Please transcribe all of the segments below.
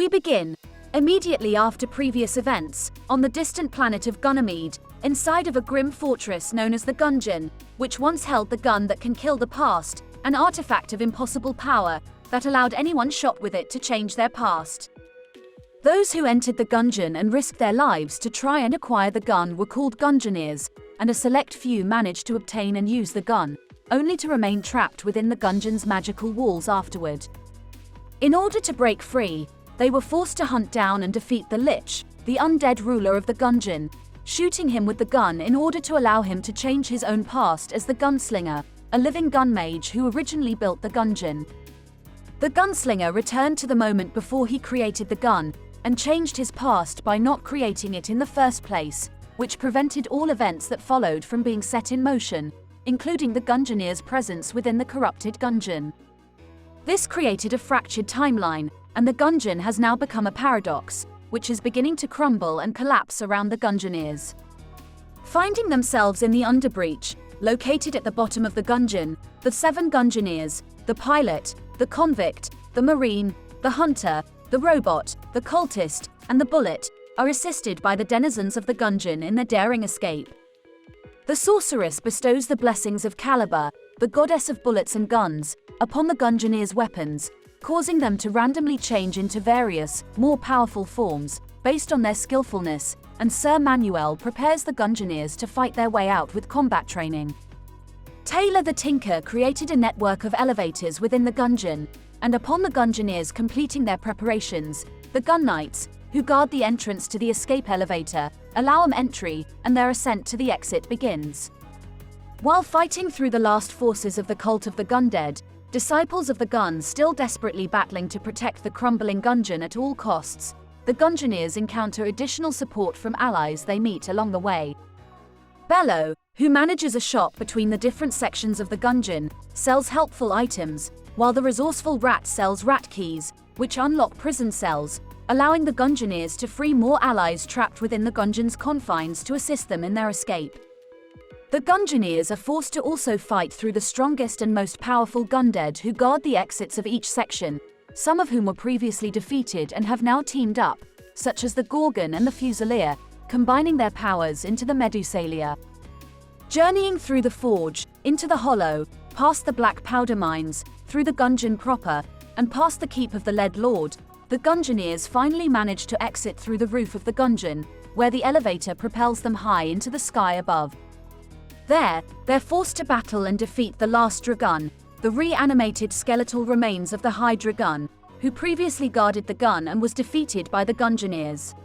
We begin, immediately after previous events, on the distant planet of Ganymede, inside of a grim fortress known as the Gungeon, which once held the gun that can kill the past, an artifact of impossible power that allowed anyone shot with it to change their past. Those who entered the Gungeon and risked their lives to try and acquire the gun were called Gungeoneers, and a select few managed to obtain and use the gun, only to remain trapped within the Gungeon's magical walls afterward. In order to break free, they were forced to hunt down and defeat the Lich, the undead ruler of the Gungeon, shooting him with the gun in order to allow him to change his own past as the Gunslinger, a living gun mage who originally built the Gungeon. The Gunslinger returned to the moment before he created the gun, and changed his past by not creating it in the first place, which prevented all events that followed from being set in motion, including the Gungeoneer's presence within the corrupted Gungeon. This created a fractured timeline, and the Gungeon has now become a paradox, which is beginning to crumble and collapse around the Gungeoneers. Finding themselves in the Underbreach, located at the bottom of the Gungeon, the 7 Gungeoneers, the pilot, the convict, the marine, the hunter, the robot, the cultist, and the bullet, are assisted by the denizens of the Gungeon in their daring escape. The sorceress bestows the blessings of Caliber, the goddess of bullets and guns, upon the Gungeoneers' weapons, causing them to randomly change into various, more powerful forms, based on their skillfulness, and Sir Manuel prepares the Gungeoneers to fight their way out with combat training. Taylor the Tinker created a network of elevators within the Gungeon, and upon the Gungeoneers completing their preparations, the Gun Knights, who guard the entrance to the escape elevator, allow them entry, and their ascent to the exit begins. While fighting through the last forces of the cult of the Gundead, disciples of the gun still desperately battling to protect the crumbling Gungeon at all costs, the Gungeoneers encounter additional support from allies they meet along the way. Bello, who manages a shop between the different sections of the Gungeon, sells helpful items, while the resourceful Rat sells rat keys, which unlock prison cells, allowing the Gungeoneers to free more allies trapped within the Gungeon's confines to assist them in their escape. The Gungeoneers are forced to also fight through the strongest and most powerful Gundead who guard the exits of each section, some of whom were previously defeated and have now teamed up, such as the Gorgon and the Fusilier, combining their powers into the Medusalia. Journeying through the Forge, into the Hollow, past the Black Powder Mines, through the Gungeon proper, and past the Keep of the Lead Lord, the Gungeoneers finally manage to exit through the roof of the Gungeon, where the elevator propels them high into the sky above. There, they're forced to battle and defeat the last Dragun, the reanimated skeletal remains of the High Dragun, who previously guarded the gun and was defeated by the Gungeoneers.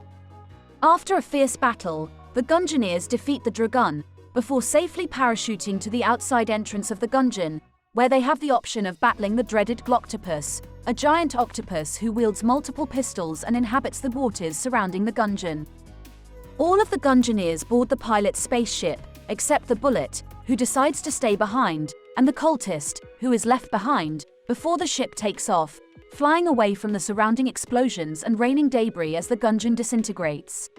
After a fierce battle, the Gungeoneers defeat the Dragun, before safely parachuting to the outside entrance of the Gungeon, where they have the option of battling the dreaded Gloctopus, a giant octopus who wields multiple pistols and inhabits the waters surrounding the Gungeon. All of the Gungeoneers board the pilot's spaceship, except the Bullet, who decides to stay behind, and the Cultist, who is left behind, before the ship takes off, flying away from the surrounding explosions and raining debris as the Gungeon disintegrates.